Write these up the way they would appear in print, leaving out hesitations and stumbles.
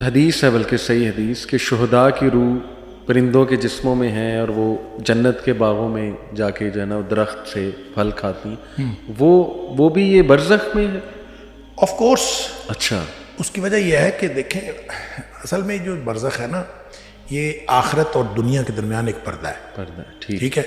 حدیث ہے، بلکہ صحیح حدیث، کہ شہداء کی روح پرندوں کے جسموں میں ہیں اور وہ جنت کے باغوں میں جا کے جو ہے نا درخت سے پھل کھاتی ہیں، وہ بھی یہ برزخ میں ہے؟ Of course. اچھا. اس کی وجہ یہ ہے کہ دیکھیں اصل میں جو برزخ ہے نا یہ آخرت اور دنیا کے درمیان ایک پردہ ہے. پردہ. ٹھیک ہے.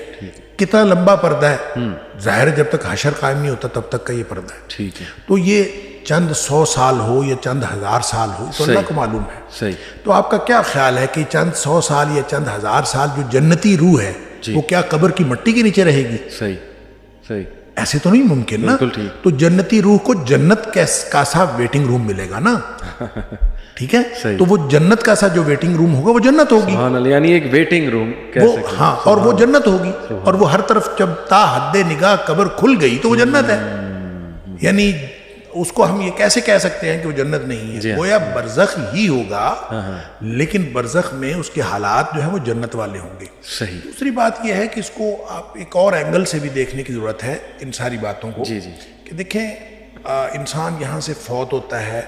کتنا لمبا پردہ ہے؟ ظاہر ہے جب تک حشر قائم نہیں ہوتا تب تک کا یہ پردہ ہے. ٹھیک ہے. تو یہ چند 100 سال ہو یا چند 1000 سال ہو تو اللہ کو معلوم ہے. صحیح. تو آپ کا کیا خیال ہے کہ چند 100 سال یا چند 1000 سال جو جنتی روح ہے وہ کیا قبر کی مٹی کے نیچے رہے گی؟ صحیح. صحیح. ایسے تو نہیں ممکن نا. تو جنتی روح کو جنت کا سا ویٹنگ روم ملے گا نا. ٹھیک ہے. تو وہ جنت کا سا جو ویٹنگ روم ہوگا وہ جنت ہوگی. سبحان اللہ. یعنی ایک ویٹنگ روم. ہاں. اور وہ جنت ہوگی. اور وہ ہر طرف جب تا حد نگاہ قبر کھل گئی تو وہ جنت ہے. یعنی اس کو ہم یہ کیسے کہہ سکتے ہیں کہ وہ جنت نہیں ہے؟ گویا برزخ ہی ہوگا لیکن برزخ میں اس کے حالات جو ہیں وہ جنت والے ہوں گے. صحیح. دوسری بات یہ ہے کہ اس کو آپ ایک اور اینگل سے بھی دیکھنے کی ضرورت ہے ان ساری باتوں کو. کہ دیکھیں انسان یہاں سے فوت ہوتا ہے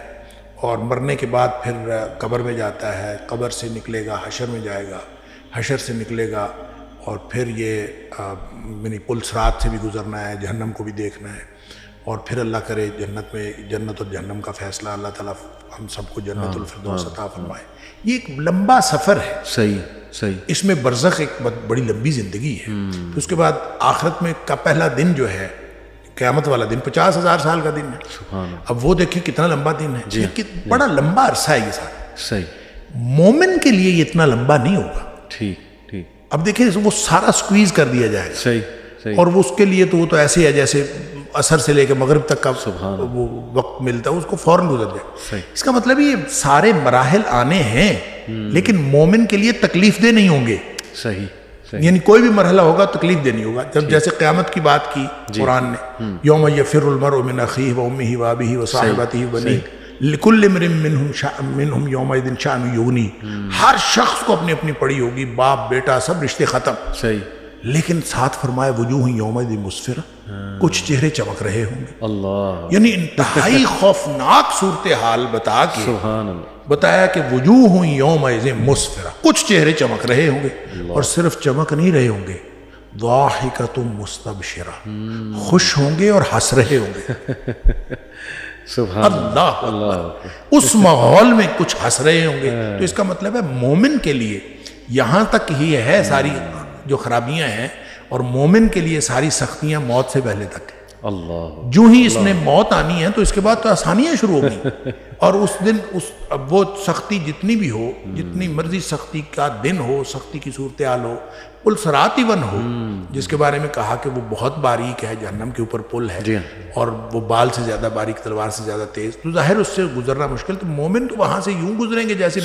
اور مرنے کے بعد پھر قبر میں جاتا ہے. قبر سے نکلے گا حشر میں جائے گا. حشر سے نکلے گا اور پھر یہ یعنی پل صراط سے بھی گزرنا ہے. جہنم کو بھی دیکھنا ہے اور پھر اللہ کرے جنت میں جنت اور جہنم کا فیصلہ. اللہ تعالیٰ ہم سب کو جنت الفردوس عطا فرمائے. یہ ایک لمبا سفر ہے. صحیح. صحیح. اس میں برزخ ایک بڑی لمبی زندگی ہے. پھر اس کے بعد آخرت میں کا پہلا دن جو ہے قیامت والا دن 50,000 سال کا دن ہے. سبحان اللہ. اب وہ دیکھیں کتنا لمبا دن ہے. بڑا لمبا عرصہ ہے یہ سارا. صحیح. مومن کے لیے یہ اتنا لمبا نہیں ہوگا. ٹھیک. ٹھیک. اب دیکھیں وہ سارا سکویز کر دیا جائے گا. صحیح. صحیح. اور وہ اس کے لیے تو وہ تو ایسے ہے جیسے عصر سے لے کے مغرب تک کا وہ وقت ملتا ہے اس کو فوراً گزر جائے. اس کا مطلب یہ سارے مراحل آنے ہیں لیکن مومن کے لیے تکلیف دہ نہیں ہوں گے. صحیح. یعنی کوئی بھی مرحلہ ہوگا تکلیف دہ نہیں ہوگا. جب جیسے قیامت کی بات کی قرآن نے یوم یفر المرء من اخیہ وامہ وابیہ وصاحبتہ وبنیہ لکل امرئ منہم یومئذ شأن یغنیہ. ہر شخص کو اپنی اپنی پڑی ہوگی. باپ بیٹا سب رشتے ختم. صحیح. لیکن ساتھ فرمایا وجوہ یومئذ مسفرہ. کچھ چہرے چمک رہے ہوں گے. اللہ. یعنی انتہائی خوفناک صورتحال بتا کے سبحان اللہ بتایا کہ وجوہ یومئذ مسفرہ. کچھ چہرے چمک رہے ہوں گے اور صرف چمک نہیں رہے ہوں گے ضاحکۃ مستبشرہ. خوش ہوں گے اور ہنس رہے ہوں گے. سبحان اللہ. اس ماحول میں کچھ ہنس رہے ہوں گے. تو اس کا مطلب ہے مومن کے لیے یہاں تک ہی ہے ساری جو خرابیاں ہیں اور مومن کے لیے ساری سختیاں موت سے پہلے تک ہیں. اللہ. جو ہی اس نے موت آنی ہے تو اس کے بعد تو آسانیاں شروع ہو گئی. اور اس دن وہ سختی جتنی بھی ہو جتنی مرضی سختی کا دن ہو سختی کی صورتحال ہو پل صراط ایون ہو جس کے بارے میں کہا کہ وہ بہت باریک ہے. جہنم کے اوپر پل ہے اور وہ بال سے زیادہ باریک تلوار سے زیادہ تیز. تو ظاہر اس سے گزرنا مشکل. تو مومن تو وہاں سے یوں گزریں گے جیسے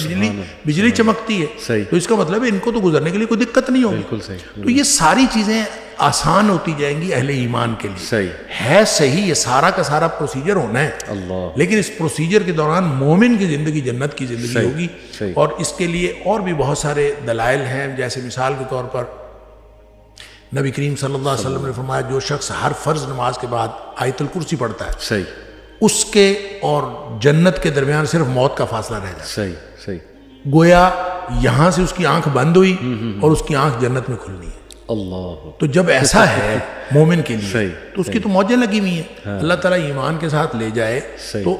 بجلی چمکتی ہے. تو اس کا مطلب ہے ان کو تو گزرنے کے لیے کوئی دقت نہیں ہوگی. تو یہ ساری چیزیں آسان ہوتی جائیں گی اہل ایمان کے لیے. ہے صحیح یہ سارا کا سارا پروسیجر ہونا ہے. لیکن اس پروسیجر کے دوران مومن کی زندگی جنت کی زندگی ہوگی. اور اس کے لیے اور بھی بہت سارے دلائل ہیں. جیسے مثال کے طور پر نبی کریم صلی اللہ علیہ وسلم نے فرمایا جو شخص ہر فرض نماز کے بعد آیت الکرسی پڑھتا ہے اس کے اور جنت کے درمیان صرف موت کا فاصلہ رہ جاتا ہے. گویا یہاں سے اس کی آنکھ بند ہوئی اور اس کی آنکھ جنت میں کھلنی ہے. اللہ. تو جب ایسا ہے مومن کے لیے تو اس کی تو موجیں لگی ہوئی ہیں. اللہ تعالیٰ ایمان کے ساتھ لے جائے تو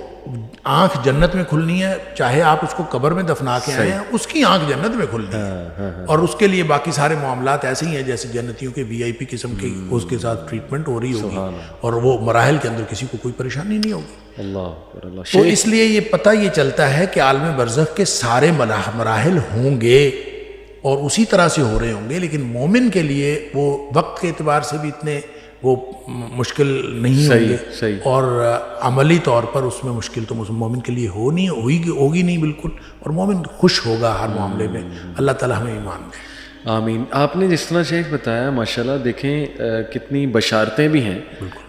آنکھ جنت میں کھلنی ہے. چاہے آپ اس کو قبر میں دفنا کے آئے ہیں اس کی آنکھ جنت میں کھلنی ہے. اور اس کے لیے باقی سارے معاملات ایسے ہی ہیں جیسے جنتیوں کے VIP قسم کی اس کے ساتھ ٹریٹمنٹ ہو رہی ہوگی اور وہ مراحل کے اندر کسی کو کوئی پریشانی نہیں ہوگی. تو اس لیے یہ پتہ یہ چلتا ہے کہ عالم برزخ کے سارے مراحل ہوں گے اور اسی طرح سے ہو رہے ہوں گے. لیکن مومن کے لیے وہ وقت کے اعتبار سے بھی اتنے وہ مشکل نہیں ہوں گے اور عملی طور پر اس میں مشکل تو مومن کے لیے ہوگی نہیں بالکل. اور مومن خوش ہوگا ہر معاملے میں. اللہ تعالیٰ ہمیں ایمان دے. آمین. آپ نے جس طرح شیخ بتایا ماشاءاللہ دیکھیں کتنی بشارتیں بھی ہیں.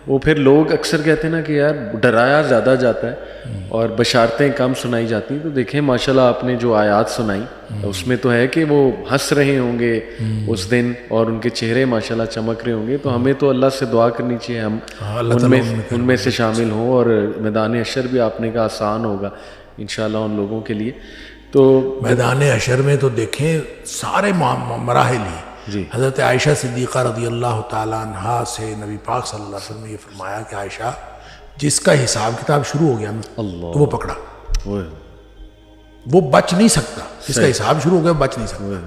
وہ پھر لوگ اکثر کہتے ہیں نا کہ یار ڈرایا زیادہ جاتا ہے اور بشارتیں کم سنائی جاتی ہیں. تو دیکھیں ماشاءاللہ آپ نے جو آیات سنائی اس میں تو ہے کہ وہ ہنس رہے ہوں گے اس دن اور ان کے چہرے ماشاءاللہ چمک رہے ہوں گے. تو ہمیں تو اللہ سے دعا کرنی چاہیے ہم ان میں سے شامل ہوں. اور میدان حشر بھی آپ نے کہا آسان ہوگا انشاءاللہ ان لوگوں کے لیے. تو میدان حشر میں تو دیکھیں سارے مراحل ہی. جی حضرت عائشہ صدیقہ رضی اللہ تعالیٰ عنہا سے نبی پاک صلی اللہ علیہ وسلم نے یہ فرمایا کہ عائشہ جس کا حساب کتاب شروع ہو گیا نا اللہ تو وہ پکڑا, وہ بچ نہیں سکتا. جس کا حساب شروع ہو گیا بچ نہیں سکتا.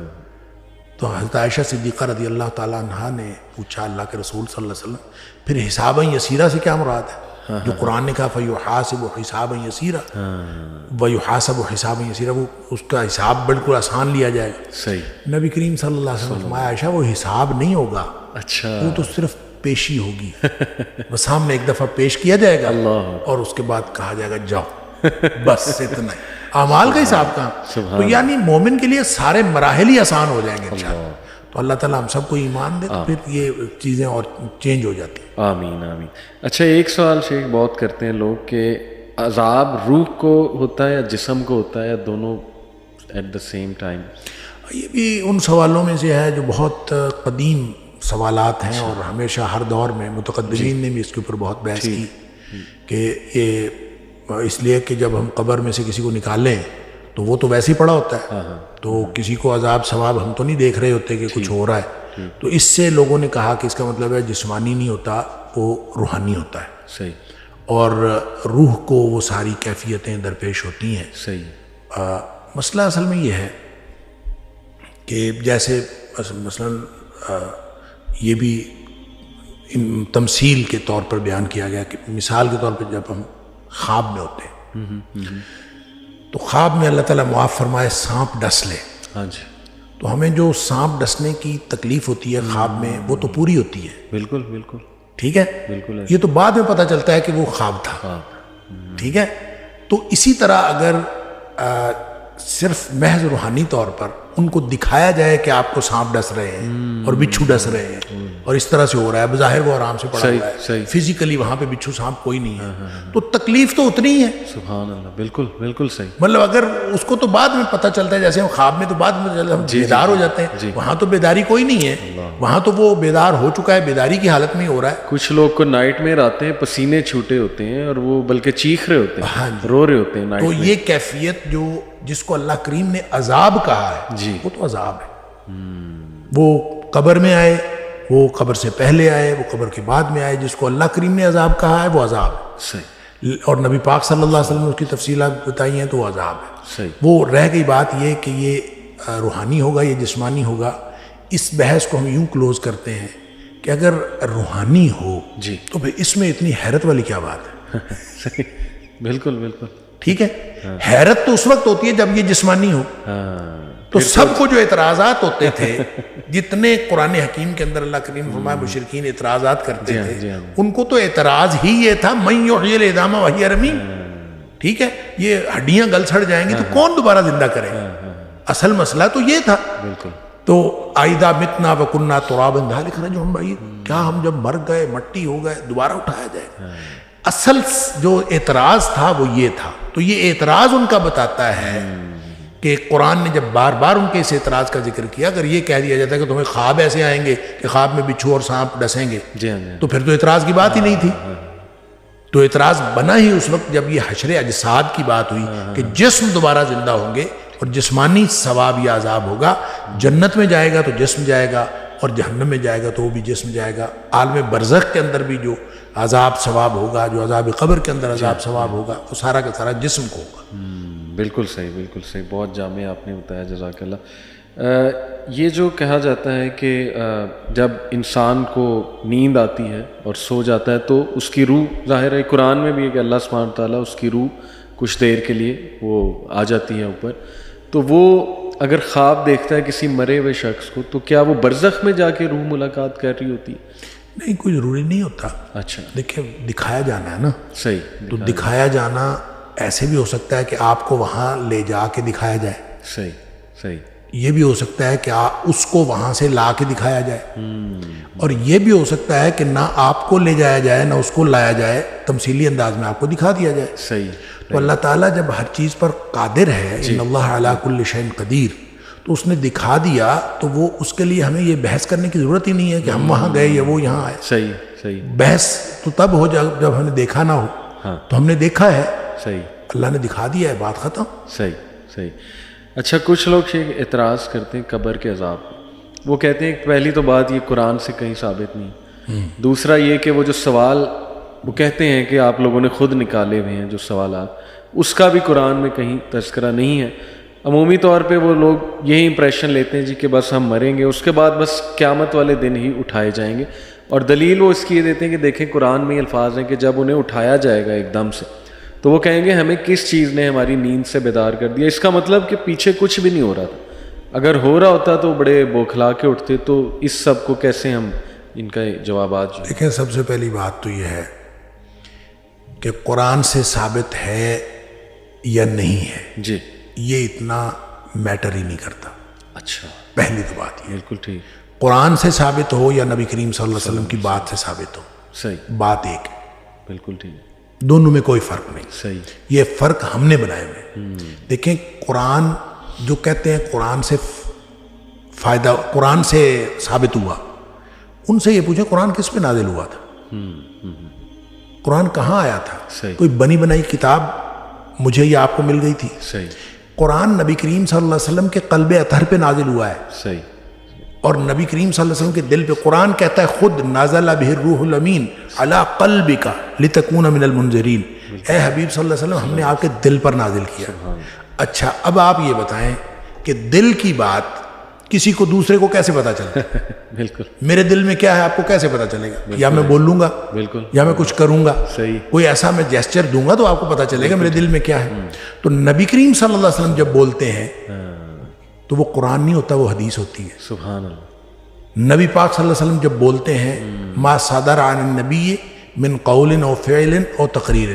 تو حضرت عائشہ صدیقہ رضی اللہ تعالیٰ عنہا نے پوچھا اللہ کے رسول صلی اللہ علیہ وسلم پھر حسابً یسیرہ سے کیا مراد ہے؟ جو قرآن نے کہا فَيُحَاسِبُ حِسَابًا يَسِيرًا وَيُحَاسَبُ حِسَابًا يَسِيرًا, وہ اس کا حساب بالکل آسان لیا جائے گا. صحیح. نبی کریم صلی اللہ علیہ وسلم نے فرمایا عائشہ وہ حساب نہیں ہوگا, اچھا وہ تو صرف پیشی ہوگی. وہ سامنے ایک دفعہ پیش کیا جائے گا اور اس کے بعد کہا جائے گا جاؤ, بس اتنا ہی. اعمال کا حساب کہاں. تو یعنی مومن کے لیے سارے مراحل ہی آسان ہو جائیں گے انشاءاللہ. تو اللہ تعالیٰ ہم سب کو ایمان دے تو پھر یہ چیزیں اور چینج ہو جاتی ہیں. آمین آمین. اچھا ایک سوال شیخ بہت کرتے ہیں لوگ کہ عذاب روح کو ہوتا ہے یا جسم کو ہوتا ہے یا دونوں ایٹ دا سیم ٹائم؟ یہ بھی ان سوالوں میں سے ہے جو بہت قدیم سوالات ہیں اور ہمیشہ ہر دور میں متقدمین نے بھی اس کے اوپر بہت بحث کی کہ یہ اس لیے کہ جب ہم قبر میں سے کسی کو نکالیں تو وہ تو ویسے ہی پڑا ہوتا ہے, تو کسی کو عذاب ثواب ہم تو نہیں دیکھ رہے ہوتے کہ کچھ ہو رہا ہے. تو اس سے لوگوں نے کہا کہ اس کا مطلب ہے جسمانی نہیں ہوتا, وہ روحانی ہوتا ہے. صحیح. اور روح کو وہ ساری کیفیتیں درپیش ہوتی ہیں. صحیح. مسئلہ اصل میں یہ ہے کہ جیسے مثلا یہ بھی تمثیل کے طور پر بیان کیا گیا کہ مثال کے طور پہ جب ہم خواب میں ہوتے ہیں تو خواب میں اللہ تعالیٰ معاف فرمائے سانپ ڈس لے. ہاں جی. تو ہمیں جو سانپ ڈسنے کی تکلیف ہوتی ہے خواب میں وہ تو پوری ہوتی ہے. بالکل بالکل ٹھیک ہے. بالکل. یہ تو بعد میں پتہ چلتا ہے کہ وہ خواب تھا. ٹھیک ہے. تو اسی طرح اگر صرف محض روحانی طور پر ان کو دکھایا جائے کہ آپ کو سانپ ڈس رہے ہیں اور بچھو ڈس رہے ہیں اور اس طرح سے ہو رہا ہے, بظاہر وہ آرام سے پڑا ہوا ہے, فزیکلی وہاں پہ بچھو سانپ کوئی نہیں ہے, تو تکلیف تو اتنی ہی ہے. سبحان اللہ. بالکل بالکل صحیح. مطلب اگر اس کو تو بعد میں پتہ چلتا ہے, جیسے ہم خواب میں تو بعد میں ہم بیدار ہو جاتے ہیں, وہاں تو بیداری کوئی نہیں ہے, وہاں تو وہ بیدار ہو چکا ہے, بیداری کی حالت میں ہی ہو رہا ہے. کچھ لوگ کو نائٹ میں آتے ہیں پسینے چھوٹے ہوتے ہیں اور وہ بلکہ چیخ رہے ہوتے ہیں, رو رہے ہوتے ہیں نائٹ میں. تو یہ کیفیت جو جس کو اللہ کریم نے عذاب کہا ہے وہ تو عذاب ہے. وہ قبر میں آئے, وہ قبر سے پہلے آئے, وہ قبر کے بعد میں آئے, جس کو اللہ کریم نے عذاب کہا ہے وہ عذاب ہے. صحیح. اور نبی پاک صلی اللہ علیہ وسلم نے اس کی تفصیلات بتائی ہیں تو وہ عذاب ہے. صحیح. وہ رہ گئی بات یہ کہ یہ روحانی ہوگا یہ جسمانی ہوگا. اس بحث کو ہم یوں کلوز کرتے ہیں کہ اگر روحانی ہو تو پھر اس میں اتنی حیرت والی کیا بات ہے. صحیح. بالکل بالکل ٹھیک ہے. حیرت تو اس وقت ہوتی ہے جب یہ جسمانی ہو. تو سب کو جو اعتراضات ہوتے تھے, جتنے قرآن حکیم کے اندر اللہ کریم فرمائے مشرکین اعتراضات کرتے تھے, ان کو تو اعتراض ہی یہ تھا من یحیی العظام وہی رمیم. ٹھیک ہے. یہ ہڈیاں گل سڑ جائیں گی تو کون دوبارہ زندہ کرے گا. اصل مسئلہ تو یہ تھا. بالکل. تو آئدہ متنا وکننا ترابا ذالک رجع بعید, کیا ہم جب مر گئے مٹی ہو گئے دوبارہ اٹھایا جائے. اصل جو اعتراض تھا وہ یہ تھا. تو یہ اعتراض ان کا بتاتا ہے کہ قرآن نے جب بار بار ان کے اس اعتراض کا ذکر کیا, اگر یہ کہہ دیا جاتا ہے کہ تمہیں خواب ایسے آئیں گے کہ خواب میں بچھو اور سانپ ڈسیں گے تو پھر تو اعتراض کی بات ہی نہیں تھی. تو اعتراض بنا ہی اس وقت جب یہ حشر اجساد کی بات ہوئی کہ جسم دوبارہ زندہ ہوں گے اور جسمانی ثواب یا عذاب ہوگا. جنت میں جائے گا تو جسم جائے گا اور جہنم میں جائے گا تو وہ بھی جسم جائے گا. عالم برزخ کے اندر بھی جو عذاب ثواب ہوگا, جو عذاب قبر کے اندر عذاب ثواب ہوگا, وہ سارا کا سارا جسم کو ہوگا. بالکل صحیح. بالکل صحیح. بہت جامع آپ نے بتایا, جزاک اللہ. یہ جو کہا جاتا ہے کہ جب انسان کو نیند آتی ہے اور سو جاتا ہے تو اس کی روح, ظاہر ہے قرآن میں بھی ہے کہ اللہ سبحانہ تعالیٰ اس کی روح کچھ دیر کے لیے وہ آ جاتی ہے اوپر, تو وہ اگر خواب دیکھتا ہے کسی مرے ہوئے شخص کو تو کیا وہ برزخ میں جا کے روح ملاقات کر رہی ہوتی ہے؟ نہیں, کوئی ضروری نہیں ہوتا. اچھا. دیکھیں دکھایا جانا ہے نا. صحیح. تو دکھایا جانا ایسے بھی ہو سکتا ہے کہ آپ کو وہاں لے جا کے دکھایا جائے. صحیح. صحیح. یہ بھی ہو سکتا ہے کہ اس کو وہاں سے لا کے دکھایا جائے. اور یہ بھی ہو سکتا ہے کہ نہ آپ کو لے جایا جائے نہ اس کو لایا جائے, تمثیلی انداز میں آپ کو دکھا دیا جائے. صحیح. تو اللہ تعالیٰ جب ہر چیز پر قادر ہے, ان اللہ علی کل شیء قدیر, تو اس نے دکھا دیا تو وہ اس کے لیے ہمیں یہ بحث کرنے کی ضرورت ہی نہیں ہے کہ ہم وہاں گئے یا وہ یہاں آئے. صحیح. صحیح. بحث تو تب ہو جب ہم نے دیکھا نہ ہو. تو ہم نے دیکھا ہے, صحیح, اللہ نے دکھا دیا ہے, بات ختم. صحیح. صحیح. اچھا کچھ لوگ شیخ اعتراض کرتے ہیں قبر کے عذاب پہ. وہ کہتے ہیں پہلی تو بات یہ قرآن سے کہیں ثابت نہیں. دوسرا یہ کہ وہ جو سوال وہ کہتے ہیں کہ آپ لوگوں نے خود نکالے ہوئے ہیں جو سوالات, اس کا بھی قرآن میں کہیں تذکرہ نہیں ہے. عمومی طور پہ وہ لوگ یہی امپریشن لیتے ہیں جی کہ بس ہم مریں گے, اس کے بعد بس قیامت والے دن ہی اٹھائے جائیں گے. اور دلیل وہ اس کی یہ دیتے ہیں کہ دیکھیں قرآن میں یہ الفاظ ہیں کہ جب انہیں اٹھایا جائے گا ایک دم سے تو وہ کہیں گے ہمیں کس چیز نے ہماری نیند سے بیدار کر دیا. اس کا مطلب کہ پیچھے کچھ بھی نہیں ہو رہا تھا. اگر ہو رہا ہوتا تو بڑے بوکھلا کے اٹھتے, تو اس سب کو کیسے ہم ان کا جوابات جو دیکھیں. سب سے پہلی بات تو یہ ہے کہ قرآن سے ثابت ہے یا نہیں ہے جی, یہ اتنا میٹر ہی نہیں کرتا. اچھا پہلی تو بات یہ بالکل ٹھیک, قرآن سے ثابت ہو یا نبی کریم صلی اللہ علیہ وسلم کی بات سے ثابت ہو, صحیح, بات ایک, بالکل ٹھیک, دونوں میں کوئی فرق نہیں. صحیح, یہ فرق ہم نے بنائے ہوئے. دیکھیں قرآن جو کہتے ہیں قرآن سے فائدہ, قرآن سے ثابت ہوا, ان سے یہ پوچھیں قرآن کس پہ نازل ہوا تھا, قرآن کہاں آیا تھا. صحیح, کوئی بنی بنائی کتاب مجھے یا آپ کو مل گئی تھی. صحیح, قرآن نبی کریم صلی اللہ علیہ وسلم کے قلب اطہر پہ نازل ہوا ہے, صحیح, اور نبی کریم صلی اللہ علیہ وسلم کے دل پہ. قرآن کہتا ہے خود نازل بہ الروح الامین علی قلبک لتکون من المنذرین, اے حبیب صلی اللہ علیہ وسلم ہم نے آپ کے دل پر نازل کیا. اچھا اب آپ یہ بتائیں کہ دل کی بات کسی کو دوسرے کو کیسے پتا چلے؟ بالکل, میرے دل میں کیا ہے آپ کو کیسے پتا چلے گا؟ یا میں بول لوں گا, بالکل, یا میں کچھ کروں گا, صحیح, کوئی ایسا میں جیسچر دوں گا تو آپ کو پتا چلے گا میرے دل میں کیا ہے. تو نبی کریم صلی اللہ علیہ وسلم جب بولتے ہیں تو وہ قرآن نہیں ہوتا, وہ حدیث ہوتی ہے. سبحان اللہ. نبی پاک صلی اللہ علیہ وسلم جب بولتے ہیں ما صدر عن النبی من قول او فعل او تقریر,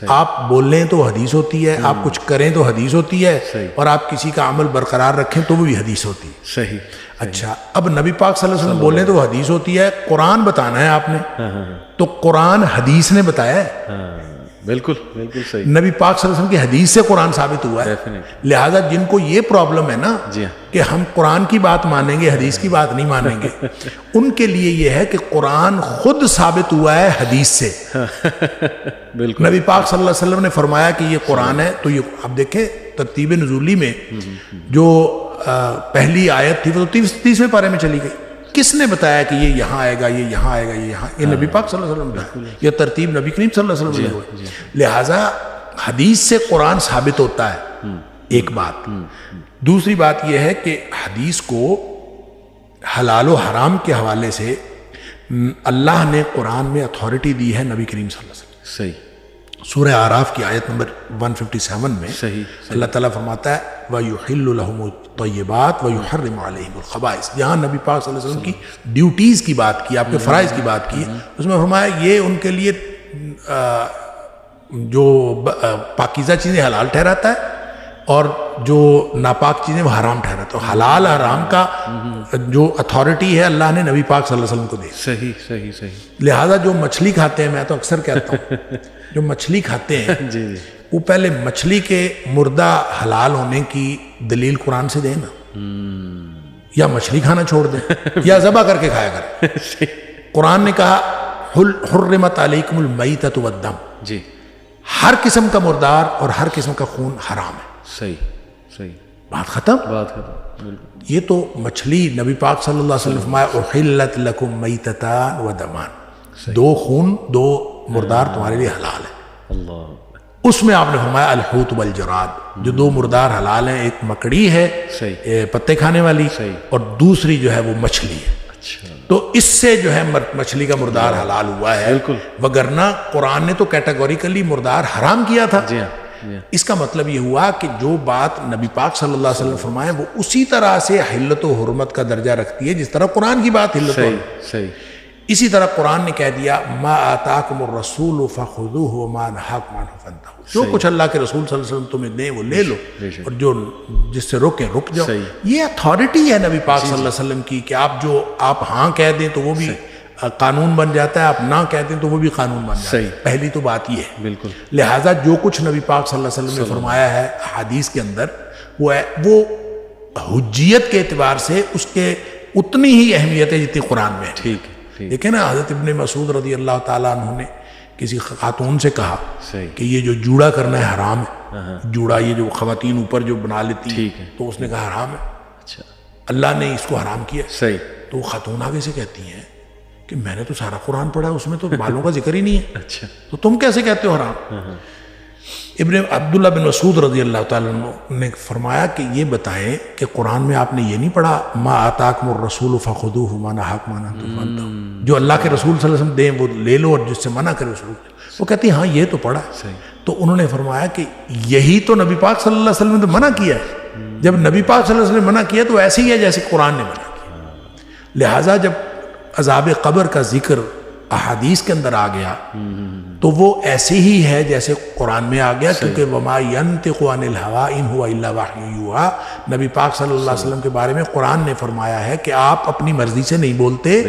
آپ بول لیں تو حدیث ہوتی ہے, آپ کچھ کریں تو حدیث ہوتی ہے, اور آپ کسی کا عمل برقرار رکھیں تو وہ بھی حدیث ہوتی ہے. صحیح. اچھا اب نبی پاک صلی اللہ علیہ وسلم بول لیں تو وہ حدیث ہوتی ہے. قرآن بتانا ہے آپ نے تو قرآن حدیث نے بتایا ہے. بالکل, بالکل صحیح. نبی پاک صلی اللہ علیہ وسلم کی حدیث سے قرآن ثابت ہوا ہے. لہٰذا جن کو یہ پرابلم ہے نا کہ ہم قرآن کی بات مانیں گے حدیث کی بات نہیں مانیں گے, ان کے لیے یہ ہے کہ قرآن خود ثابت ہوا ہے حدیث سے. بالکل, نبی پاک صلی اللہ علیہ وسلم نے فرمایا کہ یہ قرآن ہے. تو یہ اب دیکھیں ترتیب نزولی میں جو پہلی آیت تھی وہ تو 30ویں پارے میں چلی گئی. کس نے بتایا کہ یہ یہاں آئے گا, یہ یہاں آئے گا, یہ یہاں, یہ نبی پاک صلی اللہ علیہ وسلم نے, یہ ترتیب نبی کریم صلی اللہ علیہ وسلم نے ہوئی. لہٰذا حدیث سے قرآن ثابت ہوتا ہے, ایک بات. دوسری بات یہ ہے کہ حدیث کو حلال و حرام کے حوالے سے اللہ نے قرآن میں اتھارٹی دی ہے نبی کریم صلی اللہ علیہ وسلم. صحیح. سورہ اعراف کی آیت نمبر 157 میں صحیح, اللہ تعالیٰ فرماتا ہے وَيُحِلُّ لَهُمُ الطَّيِّبَاتِ وَيُحَرِّمُ عَلَيْهِمُ الْخَبَائِثَ. جہاں نبی پاک صلی اللہ علیہ وسلم کی ڈیوٹیز کی بات کی, آپ کے فرائض کی بات کی, اس میں فرمایا یہ ان کے لیے جو پاکیزہ چیزیں حلال ٹھہراتا ہے اور جو ناپاک چیزیں وہ حرام ٹھہراتا ہے. حلال حرام کا جو اتھارٹی ہے اللہ نے نبی پاک صلی اللہ علیہ وسلم کو دی. صحیح, صحیح, صحیح. لہٰذا جو مچھلی کھاتے ہیں, میں تو اکثر کہتا ہوں جو مچھلی کھاتے ہیں جی جی, وہ پہلے مچھلی کے مردہ حلال ہونے کی دلیل قرآن سے دیں نا, یا مچھلی کھانا چھوڑ دیں یا ذبح کر کے کھایا کریں. قرآن نے کہا حرمت علیکم المیتۃ والدم, جی, ہر قسم کا مردار اور ہر قسم کا خون حرام ہے. صحیح, صحیح, بات ختم. بات ختم. بالکل. یہ تو مچھلی نبی پاک صلی اللہ علیہ وسلم فرمایا احلت لکم میتتان و دمان, دو خون دو مردار تمہارے لیے حلال ہے. اللہ. اس میں آپ نے فرمایا الحوت والجراد, جو دو مردار حلال ہیں, ایک مکڑی ہے صحیح, پتے کھانے والی, صحیح, اور دوسری جو ہے وہ مچھلی ہے. اچھا, تو اس سے جو ہے مچھلی کا مردار حلال ہوا ہے. بالکل. وگرنہ قرآن نے تو کیٹیگوریکلی مردار حرام کیا تھا. جی ہاں, جی ہاں. اس کا مطلب یہ ہوا کہ جو بات نبی پاک صلی اللہ علیہ وسلم فرمائے وہ اسی طرح سے حلت و حرمت کا درجہ رکھتی ہے جس طرح قرآن کی بات حلت و صحیح, حرمت. صحیح. اسی طرح قرآن نے کہہ دیا ما آتاکم الرسول فخذوہ وما نہاکم عنہ فانتہوا. جو کچھ اللہ کے رسول صلی اللہ علیہ وسلم تمہیں دیں وہ لے لو, اور جو جس سے روکیں رک جاؤ. یہ اتھارٹی ہے نبی پاک صلی اللہ علیہ وسلم کی کہ آپ ہاں کہہ دیں تو وہ بھی قانون بن جاتا ہے, آپ نہ کہہ دیں تو وہ بھی قانون بن جاتا ہے. پہلی تو بات یہ ہے. بالکل. لہٰذا جو کچھ نبی پاک صلی اللہ علیہ وسلم نے فرمایا ہے حدیث کے اندر وہ حجیت کے اعتبار سے اس کے اتنی ہی اہمیت ہے جتنی قرآن میں ہے. ٹھیک. دیکھیں نا, حضرت ابن مسعود رضی اللہ تعالیٰ عنہ نے کسی خاتون سے کہا کہ یہ جو جوڑا کرنا ہے حرام ہے, جوڑا یہ جو خواتین اوپر جو بنا لیتی ٹھیک ہے، تو اس نے کہا حرام ہے، اچھا اللہ نے اس کو حرام کیا. صحیح. تو خاتون آگے سے کہتی ہیں کہ میں نے تو سارا قرآن پڑھا، اس میں تو بالوں کا ذکر ہی نہیں ہے، اچھا تو تم کیسے کہتے ہو حرام؟ ابن عبداللہ بن مسعود رضی اللہ تعالیٰ عنہ نے فرمایا کہ یہ بتائیں کہ قرآن میں آپ نے یہ نہیں پڑھا ما آتاکم الرسول فخذوہ وما نہاکم عنہ فانتہوا، جو اللہ کے رسول صلی اللہ علیہ وسلم دیں وہ لے لو اور جس سے منع کرے اس کو. وہ کہتی ہیں ہاں یہ تو پڑھا. تو انہوں نے فرمایا کہ یہی تو نبی پاک صلی اللہ علیہ وسلم نے منع کیا ہے. جب نبی پاک صلی اللہ علیہ وسلم نے منع کیا تو ایسے ہی ہے جیسے قرآن نے منع کیا. لہٰذا جب عذاب قبر کا ذکر احادیث کے اندر آ گیا تو وہ ایسے ہی ہے جیسے قرآن میں آ گیا، کیونکہ وما ينطق عن الهوى ان هو الا وحی یوحی، نبی پاک صلی اللہ علیہ وسلم کے بارے میں قرآن نے فرمایا ہے کہ آپ اپنی مرضی سے نہیں بولتے،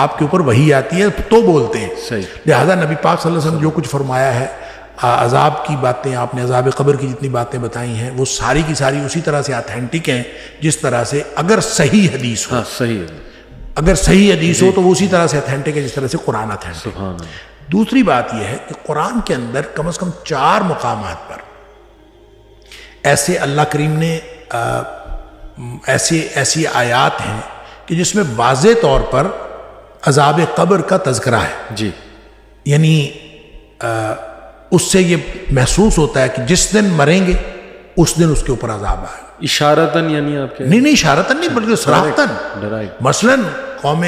آپ کے اوپر وحی آتی ہے تو بولتے ہیں. لہذا نبی پاک صلی اللہ علیہ وسلم جو کچھ فرمایا ہے، عذاب کی باتیں آپ نے عذاب قبر کی جتنی باتیں بتائی ہیں وہ ساری کی ساری اسی طرح سے اتھینٹک ہیں جس طرح سے اگر صحیح حدیث ہو، صحیح ہے، اگر صحیح حدیث ہو تو وہ اسی طرح سے اتھینٹک ہے جس طرح سے قرآن اتھینٹک. سبحان اللہ. دوسری بات یہ ہے کہ قرآن کے اندر کم از کم 4 مقامات پر ایسے اللہ کریم نے ایسی آیات ہیں کہ جس میں واضح طور پر عذاب قبر کا تذکرہ ہے. جی، یعنی اس سے یہ محسوس ہوتا ہے کہ جس دن مریں گے اس دن اس کے اوپر عذاب آئے گا. اشارتاً یعنی آپ کہہ نہیں اشارتاً نہیں بلکہ صراحتاً. مثلاً قوم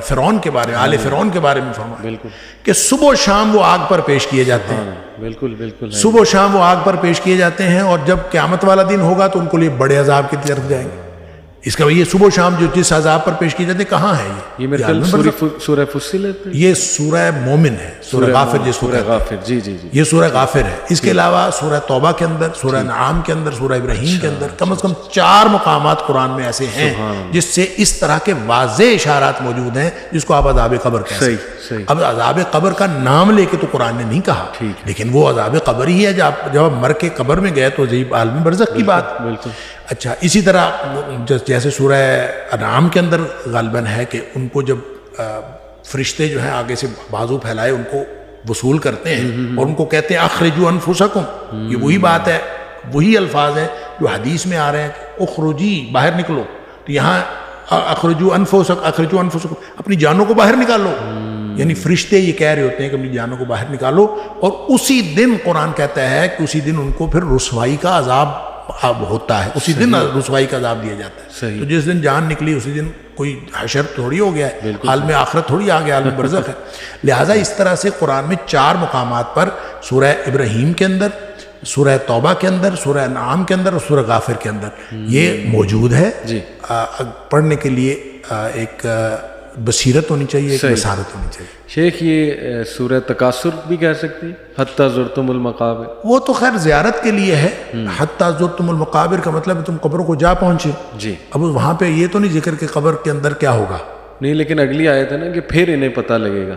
فرعون کے بارے میں، آل فرعون کے بارے میں فرمایا بالکل کہ صبح و شام وہ آگ پر پیش کیے جاتے ہیں. بالکل بالکل صبح و شام وہ آگ پر پیش کیے جاتے ہیں اور جب قیامت والا دن ہوگا تو ان کو لیے بڑے عذاب کی طرف جائیں گے. اس کا یہ صبح و شام جو جس عذاب پر پیش کیے جاتے ہیں کہاں ہے یہ میرے خیال سورہ فصلت، یہ سورہ مومن ہے، سورہ غافر جس کو کہتے ہیں. غافر، جی جی جی، یہ سورہ غافر ہے. اس کے علاوہ سورہ توبہ کے اندر، سورہ انعام کے اندر، سورہ ابراہیم کے اندر کم از کم 4 مقامات قرآن میں ایسے ہیں جس سے اس طرح کے واضح اشارات موجود ہیں جس کو آپ عذاب قبر کہہ سکتے ہیں. اب عذاب قبر کا نام لے کے تو قرآن نے نہیں کہا، لیکن وہ عذاب قبر ہی ہے. جب آپ مر کے قبر میں گئے تو عالم برزخ کی بات. بالکل. اچھا، اسی طرح جیسے سورہ انعام کے اندر غالباً ہے کہ ان کو جب فرشتے جو ہیں آگے سے بازو پھیلائے ان کو وصول کرتے ہیں اور ان کو کہتے ہیں اخرجوا انفسکم. یہ وہی بات ہے، وہی الفاظ ہیں جو حدیث میں آ رہے ہیں کہ اخرجی، باہر نکلو. تو یہاں اخرجوا انفسکم، اپنی جانوں کو باہر نکالو. یعنی فرشتے یہ کہہ رہے ہوتے ہیں کہ اپنی جانوں کو باہر نکالو. اور اسی دن قرآن کہتا ہے کہ اسی دن ان کو پھر رسوائی کا عذاب ہوتا ہے، اسی دن رسوائی کا عذاب دیا جاتا ہے. تو جس دن جان نکلی اسی دن کوئی حشر تھوڑی ہو گیا ہے، عالم آخرت تھوڑی آ گیا، عالم برزخ ہے. لہٰذا اس طرح سے قرآن میں 4 مقامات پر سورہ ابراہیم کے اندر، سورہ توبہ کے اندر، سورہ انعام کے اندر اور سورہ غافر کے اندر یہ موجود ہے. پڑھنے کے لیے ایک بصیرت ہونی چاہیے، ایک بصارت ہونی چاہیے. شیخ یہ سورہ تکاثر بھی کہہ سکتے ہیں، حتی زرتم المقابر. وہ تو خیر زیارت کے لیے ہے. حتی زرتم المقابر کا مطلب ہے تم قبروں کو جا پہنچے. جی. اب وہاں پہ یہ تو نہیں ذکر کہ قبر کے اندر کیا ہوگا. نہیں، لیکن اگلی آیت ہے نا کہ پھر انہیں پتہ لگے گا،